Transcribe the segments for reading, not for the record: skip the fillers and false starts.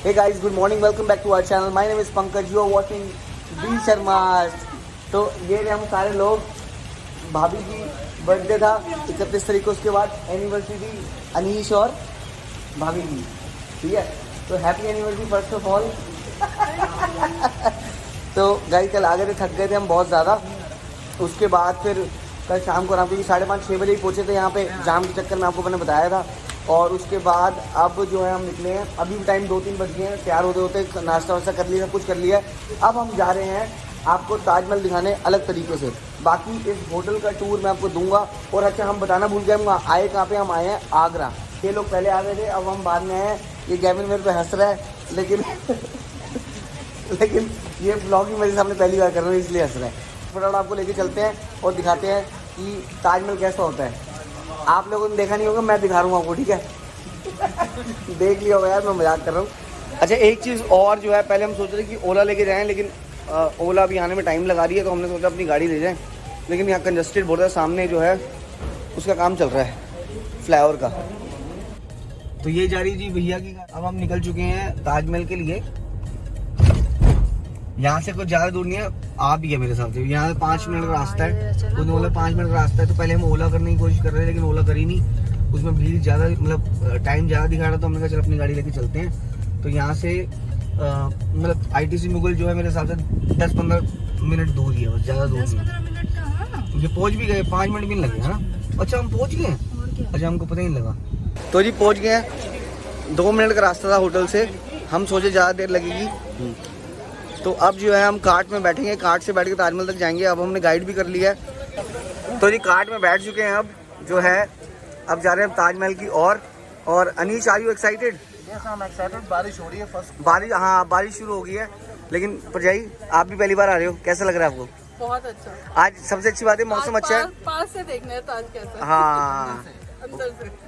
Hey guys, good morning. Welcome back to our channel. My name is Pankaj. You are watching B Sharma. तो ये रहे हम सारे लोग. भाभी की बर्थडे था 31 तारीख को, उसके बाद एनिवर्सरी थी अनीश और भाभी की. ठीक है, तो happy anniversary first of all. तो गाइस कल आ गए थे, थक गए थे हम बहुत ज़्यादा. उसके बाद फिर कल शाम को क्योंकि 5:30-6 बजे ही पहुँचे थे यहाँ पे. जाम के चक्कर में आपको मैंने बताया था. और उसके बाद अब जो है हम निकले हैं. अभी भी टाइम 2-3 बज गए हैं. तैयार होते होते नाश्ता वास्ता कर लिया, सब कुछ कर लिया है. अब हम जा रहे हैं आपको ताजमहल दिखाने अलग तरीके से. बाकी इस होटल का टूर मैं आपको दूंगा. और अच्छा, हम बताना भूल गए, हम आए कहाँ पे. हम आए हैं आगरा. ये लोग पहले आ गए थे, अब हम बाद में आए हैं. ये गैविन मेरे पे हंस रहा है, लेकिन लेकिन ये ब्लॉगिंग मेरे सामने पहली बार कर रहा हूँ, इसलिए हंस रहा है. फटाफट आपको लेके चलते हैं और दिखाते हैं कि ताजमहल कैसा होता है. आप लोगों ने देखा नहीं होगा, मैं दिखा रहा हूँ आपको. ठीक है, देख लिया होगा यार, मैं मजाक कर रहा हूँ. अच्छा, एक चीज़ और जो है, पहले हम सोच रहे कि ओला लेके जाएं, लेकिन ओला भी आने में टाइम लगा रही है, तो हमने सोचा अपनी गाड़ी ले जाएं. लेकिन यहाँ कंजस्टेड बहुत है. सामने जो है उसका काम चल रहा है, फ्लाईओवर का. तो ये जा रही जी भैया की. अब हम निकल चुके हैं ताजमहल के लिए. यहाँ से कुछ ज़्यादा दूर नहीं है, आप ही है मेरे साथ. यहाँ से 5 मिनट का रास्ता है. तो बोला 5 मिनट का रास्ता है. तो पहले हम ओला करने की कोशिश कर रहे थे, लेकिन ओला करी नहीं. उसमें भीड़ ज़्यादा, मतलब टाइम ज़्यादा दिखा रहा था. तो हमने कहा चल अपनी गाड़ी लेके चलते हैं. तो यहाँ से मतलब ITC मुगल जो है मेरे हिसाब से 10-15 मिनट दूर ही है, बस, ज़्यादा दूर नहीं. 10-15 मिनट कहाँ? ये पहुँच भी गए, 5 मिनट भी नहीं लगे, है ना. अच्छा, हम पहुँच गए. अच्छा, हमको पता ही नहीं लगा. तो जी पहुँच गए हैं. 2 मिनट का रास्ता था होटल से. हम सोचे ज़्यादा देर लगेगी. तो अब जो है हम कार्ट में बैठेंगे. कार्ट से बैठ के ताजमहल तक जाएंगे. अब हमने गाइड भी कर लिया है. तो जी कार्ट में बैठ चुके हैं. अब जो है अब जा रहे हैं ताजमहल की और Anish, are you excited? Yes, I'm excited. बारिश हो रही है फर्स्ट. बारिश, हाँ बारिश शुरू हो गई है. लेकिन परजाई, आप भी पहली बार आ रहे हो, कैसा लग रहा है आपको? बहुत अच्छा. आज सबसे अच्छी बात है मौसम अच्छा है. पास से देखना है ताज कैसा है. हाँ,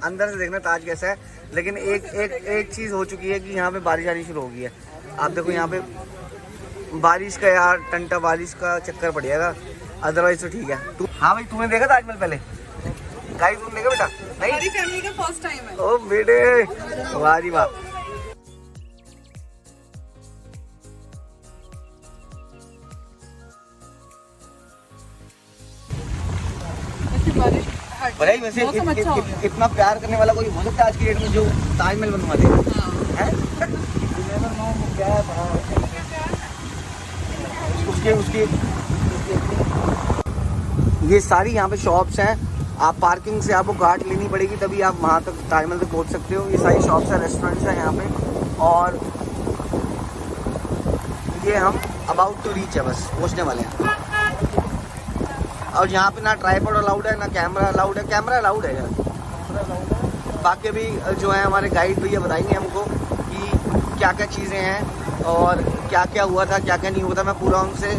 अंदर से देखना ताज कैसा है. लेकिन एक चीज़ हो चुकी है कि यहाँ पे बारिश आनी शुरू हो गई है. आप देखो यहाँ पे बारिश का यार टंटा, बारिश का चक्कर पड़ जाएगा. अदरवाइज तो ठीक है. हाँ भाई, तुमने देखा ताजमहल पहले? गाइस, तुमने देखा बेटा? नहीं, हमारी फैमिली का फर्स्ट टाइम है. ओ बेटे, वाह जी वाह. बारिश भाई वैसे मौसम अच्छा हो गया. इतना प्यार करने वाला कोई हो सकता है आज की डेट में जो ताजमहल बनवा दे, हैं? क्या था उसकी ये सारी यहाँ पे शॉप्स हैं. आप पार्किंग से आपको गार्ड लेनी पड़ेगी, तभी आप वहाँ तक ताजमहल तक पहुँच सकते हो. ये सारी शॉप्स हैं, रेस्टोरेंट्स हैं यहाँ पे. और ये हम अबाउट टू रीच है, बस पहुँचने वाले हैं. और यहाँ पे ना ट्राइपॉड अलाउड है, ना कैमरा अलाउड है. कैमरा अलाउड है यार. बाकी अभी जो है हमारे गाइड भैया बताएंगे हमको कि क्या क्या चीज़ें हैं और क्या क्या हुआ था, क्या क्या नहीं हुआ था. मैं पूरा उनसे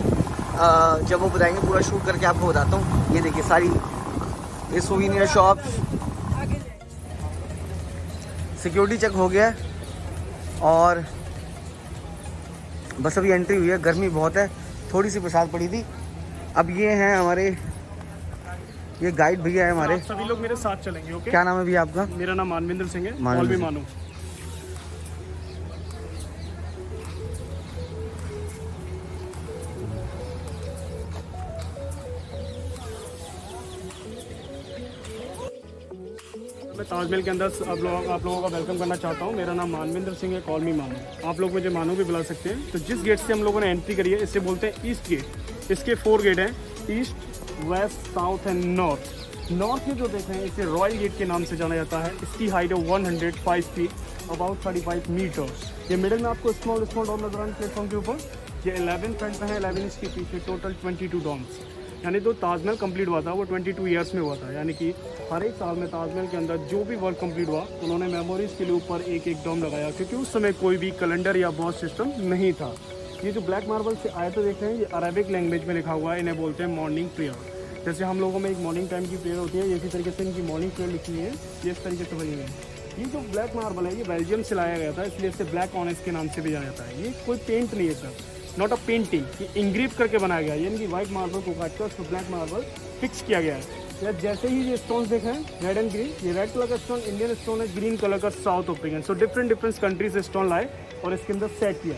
जब वो बताएंगे पूरा शूट करके आपको बताता हूँ. ये देखिए सारी ये सोवेनियर शॉप्स. सिक्योरिटी चेक हो गया है और बस अभी एंट्री हुई है. गर्मी बहुत है, थोड़ी सी बरसात पड़ी थी. अब ये हैं हमारे, ये गाइड भैया है हमारे. सभी लोग मेरे साथ चलेंगे. ओके, क्या नाम है भैया आपका? मेरा नाम मानविंदर सिंह है. मानविंदर कॉल मी सिंह. मानो. मैं ताजमहल के अंदर आप लोगों का वेलकम करना चाहता हूँ. मेरा नाम मानविंदर सिंह है. कॉल मी मानो. आप लोग मुझे मानो भी बुला सकते हैं. तो जिस गेट से हम लोगों ने एंट्री करी है, इससे बोलते हैं ईस्ट गेट. इसके 4 गेट हैं, east, west, south and north. North में जो देख रहे हैं, इसे रॉयल गेट के नाम से जाना जाता है. इसकी हाइट है 105 फीट, अबाउट 35 मीटर्स. ये मिडिल में आपको स्मॉल डॉम नजर आ रहे हैं प्लेटफॉर्म के ऊपर. ये 11 फ्रंट में है, 11 इसके पीछे. Total 22 domes. यानी जो ताजमहल कंप्लीट हुआ था वो 22 ईयर्स में हुआ था. यानी कि हर एक साल में ताजमहल के अंदर जो भी वर्क कंप्लीट हुआ, उन्होंने मेमोरीज के लिए ऊपर एक डॉम लगाया, क्योंकि उस समय कोई भी कैलेंडर या बॉस सिस्टम नहीं था. ये जो ब्लैक मार्बल से आए तो देख रहे हैं, ये अरेबिक लैंग्वेज में लिखा हुआ है. इन्हें बोलते हैं मॉर्निंग प्रेयर. जैसे हम लोगों में एक मॉर्निंग टाइम की प्रेयर होती है, इसी तरीके से इनकी मॉर्निंग प्रेयर लिखी है. ये इस तरीके से बनी हुई है. ये जो ब्लैक मार्बल है, ये बेल्जियम से लाया गया था, इसलिए इसे ब्लैक ऑनेस के नाम से भी जाना जाता है. ये कोई पेंट नहीं है सर, नॉट अ पेंटिंग. ये इंग्रेव करके बनाया गया है. यानी कि व्हाइट मार्बल को काट कर उसको ब्लैक मार्बल फिक्स किया गया है. या जैसे ही ये स्टोन देखे रेड एंड ग्रीन, ये रेड कलर का स्टोन इंडियन स्टोन है, ग्रीन कलर का south African. So different different country से स्टोन लाए और इसके अंदर सेट किया।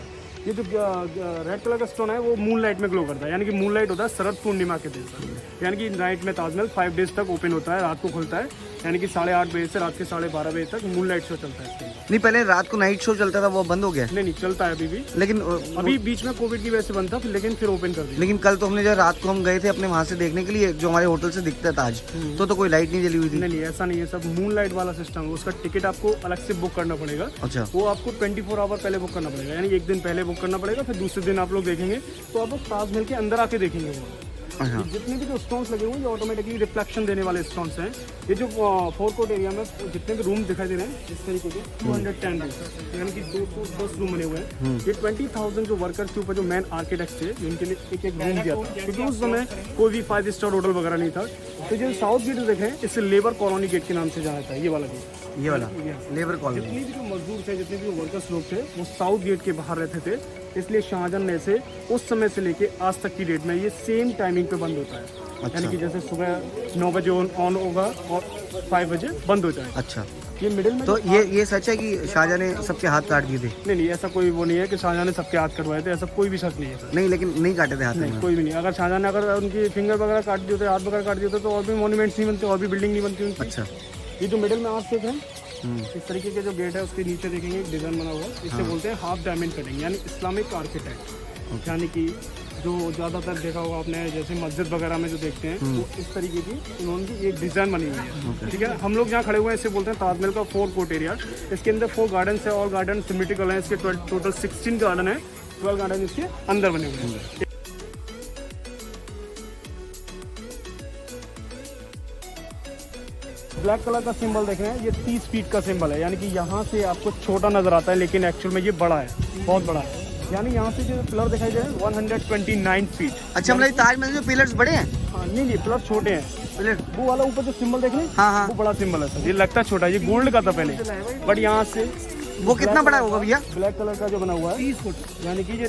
ये जो रेड कलर का स्टोन है वो मून लाइट में ग्लो करता है, यानी कि मून लाइट होता है शरद पूर्णिमा के दिन पर, यानी कि नाइट में ताजमहल 5 डेज तक ओपन होता है, रात को खुलता है, यानी कि 8:30 बजे से रात के 12:30 बजे तक मून लाइट शो चलता है इसके अंदर। नहीं, पहले रात को नाइट शो चलता था, वो बंद हो गया। नहीं चलता है अभी भी, लेकिन अभी बीच में कोविड की वजह से बंद था, लेकिन फिर ओपन कर दिया। लेकिन कल तो हमने जब रात को हम गए थे अपने वहाँ से देखने के लिए, जो हमारे होटल से दिखता था आज, तो कोई लाइट नहीं जली हुई थी। नहीं ऐसा नहीं है, सब मून लाइट वाला सिस्टम है। उसका टिकट आपको अलग से बुक करना पड़ेगा। अच्छा। वो आपको 24 आवर पहले बुक करना पड़ेगा, यानी एक दिन पहले बुक करना पड़ेगा, फिर दूसरे दिन आप लोग देखेंगे तो आप लोग ताजमहल के अंदर आके देखेंगे वो। हाँ। जितने भी जो स्टोन्स लगे हुए हैं ये ऑटोमेटिकली रिफ्लेक्शन देने वाले स्टोन्स हैं। ये जो फोर कोर्ट एरिया में जितने भी रूम दिखाई दे रहे हैं इस तरीके के 210 रूम, यानी कि 210 रूम बने हुए हैं। ये 20,000 जो वर्कर्स के ऊपर जो मेन आर्किटेक्ट्स थे जिनके लिए एक एक रूम दिया था, क्योंकि उस समय कोई भी 5 स्टार होटल वगैरह नहीं था। तो जो साउथ गेट देखें इसे लेबर कॉलोनी गेट के नाम से जाना था, ये वाला गेट, ये वाला लेबर कॉलोनी। जितने भी जो मजदूर थे, जितने भी वर्कर्स लोग थे वो साउथ गेट के बाहर रहते थे, इसलिए शाहजहां ने से उस समय से लेके आज तक की डेट में ये सेम टाइमिंग पे बंद होता है। अच्छा। यानी कि जैसे सुबह 9 बजे ऑन होगा और 5 बजे बंद हो जाएगा। अच्छा। ये मिडिल में तो ये सच है कि शाहजहां ने सबके हाथ काट दिए थे? नहीं ऐसा कोई वो नहीं है कि शाहजहां ने सबके हाथ कटवाए थे, ऐसा कोई भी शक नहीं है। नहीं, लेकिन नहीं काटे थे हाथ? नहीं, कोई भी नहीं। अगर शाहजहां ने अगर उनकी फिंगर वगैरह काट दिए थे, हाथ वगैरह काट दिए थे, तो और भी मॉन्यूमेंट्स नहीं बनते, और भी बिल्डिंग नहीं बनती उनकी। अच्छा। ये जो मिडिल में आप देख रहे हैं इस तरीके के जो गेट है उसके नीचे देखेंगे एक डिजाइन बना हुआ, इसे बोलते हैं हाफ डायमंड कटिंग, यानी इस्लामिक आर्किटेक्ट। यानी कि जो ज़्यादातर देखा होगा आपने जैसे मस्जिद वगैरह में जो देखते हैं तो इस तरीके की इन्होंने एक डिज़ाइन बनी हुई है। ठीक है, हम लोग जहाँ खड़े हुए हैं इसे बोलते हैं ताजमहल का 4 कोर्ट एरिया। इसके अंदर 4 गार्डन है, और गार्डन सिमेट्रिकल हैं। इसके टोटल 16 गार्डन है, 12 गार्डन इसके अंदर बने हुए हैं। ब्लैक कलर का सिंबल देख रहे हैं, ये 30 फीट का सिंबल है, यानी कि यहाँ से आपको छोटा नजर आता है लेकिन एक्चुअल में ये बड़ा है, बहुत बड़ा है। यानी यहाँ से जो पिलर दिखाई दे रहे हैं 129 फीट। अच्छा, मतलब ताजमहल जो पिलर्स बड़े हैं? हाँ, नहीं पिलर छोटे हैं। पिलर वो वाला ऊपर जो सिंबल देख रहे हैं, हाँ। वो बड़ा सिंबल है सर, ये लगता है छोटा है, ये गोल्ड का था पहले, बट यहाँ से वो कितना बड़ा होगा भैया? ब्लैक कलर का जो बना हुआ है 30 फुट, यानी कि ये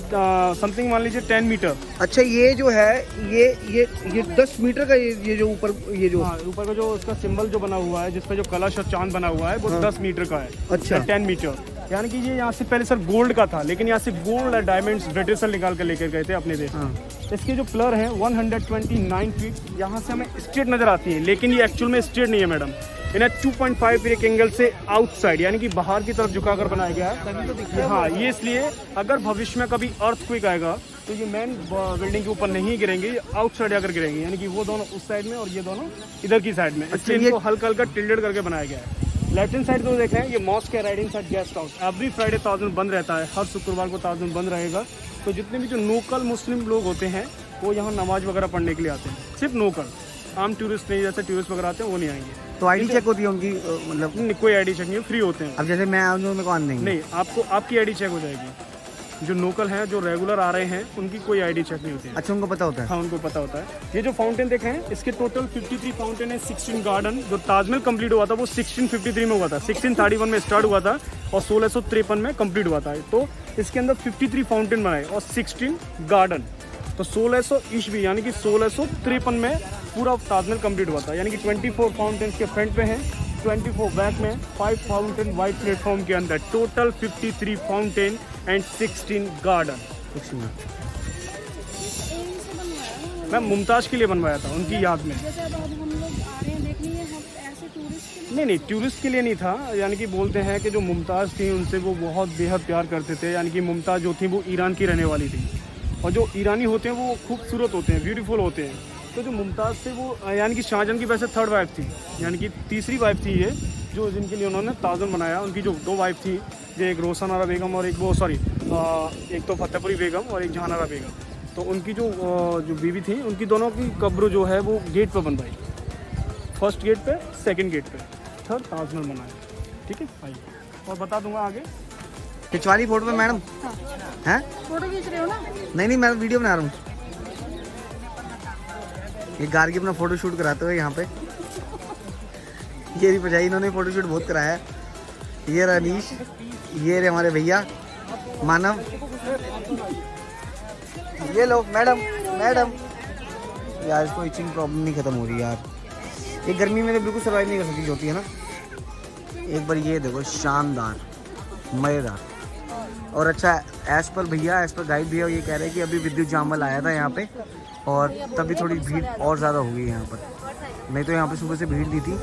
समथिंग मान लीजिए 10 मीटर। अच्छा, ये जो है ये 10 मीटर का, ये जो ऊपर ये जो ऊपर का जो उसका सिंबल जो बना हुआ है जिसपे जो कलश और चांद बना हुआ है वो 10 मीटर का है। अच्छा। 10 मीटर, यानी कि ये यहाँ से पहले सर गोल्ड का था, लेकिन यहाँ से गोल्ड और डायमंड्स ब्रिटिशर निकाल कर लेकर गए थे अपने देश में। इसके जो पिलर हैं 129 फीट, यहाँ से हमें स्ट्रेट नजर आती है, लेकिन ये एक्चुअल में स्ट्रेट नहीं है मैडम। इन्हें 2.5 एक एंगल से आउटसाइड, यानी कि बाहर की तरफ झुकाकर बनाया गया है। हाँ, ये इसलिए अगर भविष्य में कभी अर्थक्वेक आएगा तो ये मेन बिल्डिंग के ऊपर नहीं गिरेंगे, ये आउटसाइड आकर गिरेंगे, यानी कि वो दोनों उस साइड में और ये दोनों इधर की साइड में। इसलिए इनको हल्का हल्का टिल्डेड करके बनाया गया है। लेफ्ट हैंड साइड को देखें, ये मॉस्क है, right hand side guest house. Every Friday Taj Mahal बंद रहता है, हर शुक्रवार को ताजमहल बंद रहेगा। तो जितने भी जो लोकल मुस्लिम लोग होते हैं वो यहाँ नमाज वगैरह पढ़ने के लिए आते हैं, सिर्फ लोकल, आम टूरिस्ट नहीं, जैसे टूरिस्ट वगैरह आते हैं वो नहीं आएंगे। तो आईडी चेक होती है उनकी, मतलब? नहीं, कोई आईडी चेक नहीं, फ्री होते हैं। अब जैसे मैं आऊँ मेरे को आने देंगे? नहीं, आपको आपकी आईडी चेक हो जाएगी। जो लोकल हैं, जो रेगुलर आ रहे हैं, उनकी कोई आईडी चेक नहीं होती है। अच्छा, उनको पता होता है? हाँ, उनको पता होता है। ये जो फाउंटेन देखे हैं इसके टोटल 53 फाउंटेन है। 16 गार्डन, जो ताजमहल कंप्लीट हुआ था वो 1653 में हुआ था, 1631 में स्टार्ट हुआ था और 1653 में कंप्लीट हुआ था। तो इसके अंदर 53 फाउंटेन बनाए और 16 गार्डन। तो 1600 ईस्वी यानी कि 1653 में पूरा ताजमहल कंप्लीट हुआ था, यानी कि 24 फाउंटेन के फ्रंट पे हैं, 24 बैक में, 5 फाउंटेन वाइट प्लेटफॉर्म के अंदर, टोटल 53 फाउंटेन एंड 16 गार्डन। मैं मुमताज के लिए बनवाया था, उनकी याद में। नहीं, टूरिस्ट के लिए नहीं था। यानी कि बोलते हैं कि जो मुमताज़ थी उनसे वो बहुत बेहद प्यार करते थे। यानी कि मुमताज़ जो थी वो ईरान की रहने वाली थी, और जो ईरानी होते हैं वो खूबसूरत होते हैं, ब्यूटीफुल होते हैं। तो जो मुमताज़ थे वो यानी कि शाहजहां की वैसे 3rd वाइफ थी, यानी कि तीसरी वाइफ थी ये, जो जिनके लिए उन्होंने ताजमहल बनाया। उनकी जो 2 वाइफ थी, जो एक रोशन आरा बेगम और एक एक तो फतेहपुरी बेगम और एक जहान आरा बेगम। तो उनकी जो बीवी थी, उनकी दोनों की कब्र जो है वो गेट पर बनवाई, 1st गेट पे, 2nd गेट पे, 3rd ताजमहल बनाया। ठीक है, आइए और बता दूंगा आगे। खिंचवाली फोटो में मैडम? हैं? फोटो खींच रहे हो ना? नहीं, मैं वीडियो बना रहा हूँ। ये गार्गी अपना फोटो शूट कराते हुए यहाँ पे, ये भजाई इन्होंने फोटो शूट बहुत कराया है। ये रनीश, ये रे हमारे भैया मानव, ये लो मैडम। यार इसको इचिंग प्रॉब्लम नहीं खत्म हो रही यार। ये गर्मी में तो बिल्कुल सर्वाइव नहीं कर सकती होती है ना। एक बार ये देखो, शानदार, मज़ेदार। और अच्छा, एज पर गाइड भैया ये कह रहे हैं कि अभी विद्युत जामल आया था यहाँ पे, और तभी थोड़ी भीड़ और ज़्यादा हो गई यहाँ पर। नहीं तो यहाँ पे सुबह से भीड़ दी थी,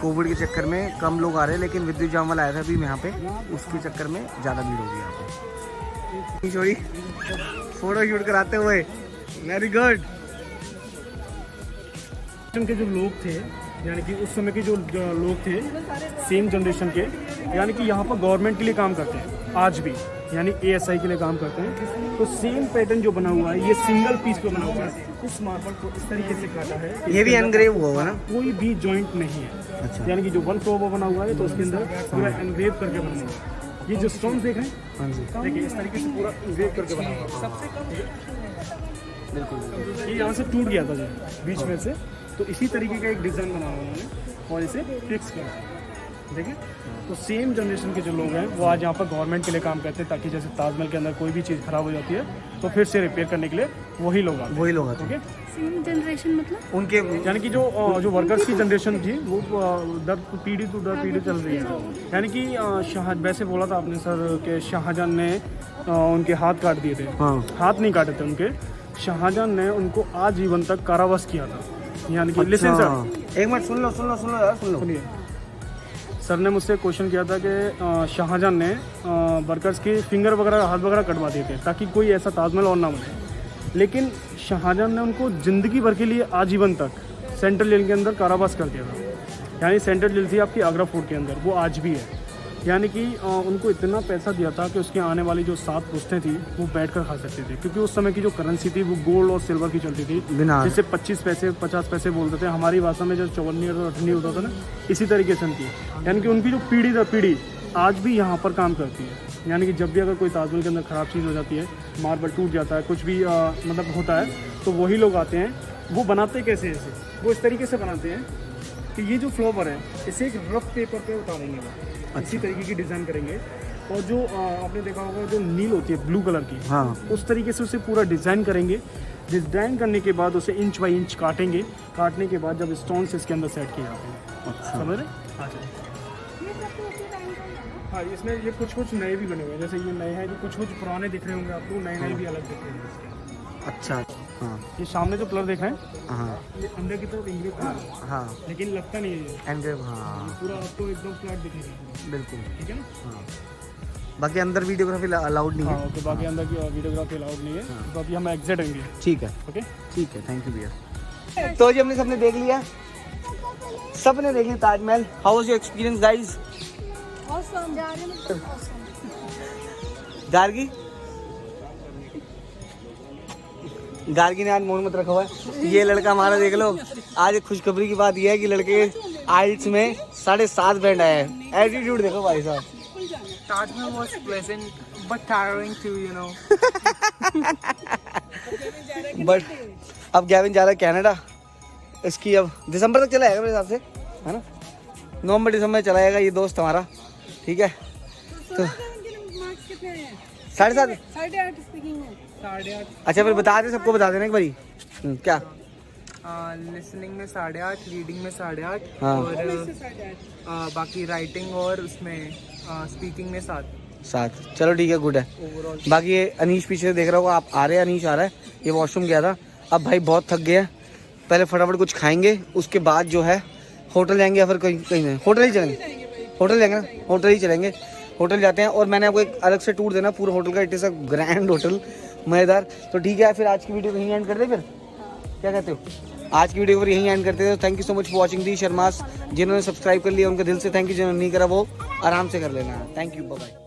कोविड के चक्कर में कम लोग आ रहे हैं, लेकिन विद्युत जामल आया था अभी यहाँ पे, उसके चक्कर में ज़्यादा भीड़ हो गई यहाँ पे। छोड़ी फोटो शूट कराते हुए, वेरी गुड। के जो लोग थे, यानी कि उस समय के जो लोग थे सेम जनरेशन के, यानी कि यहाँ पर गवर्नमेंट के लिए काम करते हैं आज भी, यानी ASI के लिए काम करते हैं। तो सेम पैटर्न जो बना हुआ है, ये सिंगल पीस पे बना हुआ है। इस मार्बल को इस तरीके से काटा है, ये भी एनग्रेव हुआ होगा ना, कोई भी जॉइंट नहीं है। अच्छा। यानी कि जो 1 फ्लोर बना हुआ है तो उसके अंदर पूरा एनग्रेव करके बना हुआ है। ये जो स्टोन्स देख रहे हैं, हाँ जी, देखिए इस तरीके से पूरा एनग्रेव करके बना हुआ है। बिल्कुल। ये यहाँ से टूट गया था जो बीच में से, तो इसी तरीके का एक डिज़ाइन बना हुआ है उन्होंने और इसे फिक्स किया। देखिए, तो सेम जनरेशन के जो लोग हैं वो आज यहाँ पर गवर्नमेंट के लिए काम करते हैं, ताकि जैसे ताजमहल के अंदर कोई भी चीज़ खराब हो जाती है तो फिर से रिपेयर करने के लिए वही लोग आते वही लोग आते हैं। हैं। सेम जनरेशन मतलब उनके यानी कि जो वर्कर्स की जनरेशन थी वो दर पीढ़ी टू दर पीढ़ी चल रही है। यानी कि वैसे बोला था आपने सर कि शाहजहां ने उनके हाथ काट दिए थे। हाँ। हाथ नहीं काटे थे उनके, शाहजहां ने उनको आजीवन तक कारावास किया था। यानी कि लिसन सर, एक मिनट सुन लो यार, सुन लो। सुनिए, सर ने मुझसे क्वेश्चन किया था कि शाहजहां ने वर्कर्स के फिंगर वगैरह, हाथ वगैरह कटवा दिए थे ताकि कोई ऐसा ताजमहल और ना बने। लेकिन शाहजहां ने उनको ज़िंदगी भर के लिए आजीवन तक सेंट्रल जेल के अंदर कारावास कर दिया था। यानी सेंट्रल जेल थी आपकी आगरा फोर्ट के अंदर, वो आज भी है। यानी कि उनको इतना पैसा दिया था कि उसके आने वाली जो 7 पुश्तें थी वो बैठकर खा सकते थे, क्योंकि उस समय की जो करेंसी थी वो गोल्ड और सिल्वर की चलती थी, जिससे 25 पैसे 50 पैसे बोलते थे। हमारी भाषा में जो 54 और 58 होता था ना, इसी तरीके से उनकी, यानी कि उनकी जो पीढ़ी दर पीढ़ी आज भी यहाँ पर काम करती है। यानी कि जब भी अगर कोई ताजमहल के अंदर ख़राब चीज़ हो जाती है, मार्बल टूट जाता है, कुछ भी मतलब होता है, तो वही लोग आते हैं। वो बनाते कैसे ऐसे, वो इस तरीके से बनाते हैं कि ये जो फ्लावर है इसे एक रफ पेपर पे उतारेंगे वो, अच्छी तरीके की डिज़ाइन करेंगे। और जो आपने देखा होगा जो नील होती है ब्लू कलर की, हाँ, उस तरीके से उसे पूरा डिज़ाइन करेंगे। डिज़ाइन करने के बाद उसे इंच बाई इंच काटेंगे। काटने के बाद जब स्टोन्स इसके अंदर सेट किए जाते हैं। अच्छा। समझ रहे? अच्छा। हाँ, इसमें ये कुछ नए भी बने हुए हैं, जैसे ये नए हैं, जो कुछ पुराने दिख रहे होंगे आपको, नए भी अलग दिख रहे हैं इसके। अच्छा। हाँ ये सामने जो कलर देख रहे हैं, हाँ ये अंदर की तरफ इंग्रेव कलर है, हाँ, लेकिन लगता नहीं है ये। एनग्रेव, हाँ पूरा आपको एकदम फ्लैट दिखेगा, बिल्कुल। ठीक है ना? हाँ, बाकी अंदर वीडियोग्राफी अलाउड नहीं हाँ, है। ओके। बाकी अंदर की वीडियोग्राफी अलाउड नहीं है, तो अभी हम एग्जिट होंगे। ठीक है, ओके, ठीक है, थैंक यू भैया। तो जी हमने सबने देख लिया, सबने देख लिया Taj Mahal. How was your experience guys? Awesome. Gargi ने आज मौन मत रखा हुआ है। ये लड़का हमारा देख लो, आज एक खुशखबरी की बात यह है कि लड़के आइल्स में 7.5 बैंड आया है। एटीट्यूड देखो भाई साहब। Tajmahal was pleasant but tiring too, you know. But अब गैविन जा रहा है कनाडा। इसकी अब दिसंबर तक चला जाएगा मेरे हिसाब से, है ना? नवंबर दिसंबर में चला जाएगा ये दोस्त हमारा, ठीक है? तो 7.5 8.5 स्पीकिंग में 8.5, अच्छा फिर बता दे, सबको बता देना एक बारी। क्या? लिसनिंग में 8.5, रीडिंग में 8.5 हाँ। और बाकी राइटिंग और उसमें स्पीकिंग में 7। 7, चलो ठीक है, गुड है। ओवरऑल बाकी ये अनीश पीछे से देख रहा होगा, आप आ रहे हैं, अनीश आ रहा है, ये वॉशरूम गया था। अब भाई बहुत थक गया, पहले फटाफट कुछ खाएंगे, उसके बाद जो है होटल जाएंगे या फिर कहीं कहीं नहीं, होटल ही चलेंगे, होटल जाएंगे ना, होटल ही चलेंगे, होटल जाते हैं। और मैंने आपको एक अलग से टूर देना पूरा होटल का, it is a grand hotel, मज़ेदार। तो ठीक है, फिर आज की वीडियो को यहीं एंड कर दे, फिर क्या कहते हो? आज की वीडियो पर यहीं एंड करते थे। Thank you so much for watching दी शर्मास। जिन्होंने सब्सक्राइब कर लिया उनका दिल से थैंक यू, जिन्होंने नहीं करा वो आराम से कर लेना। Thank you, bye bye.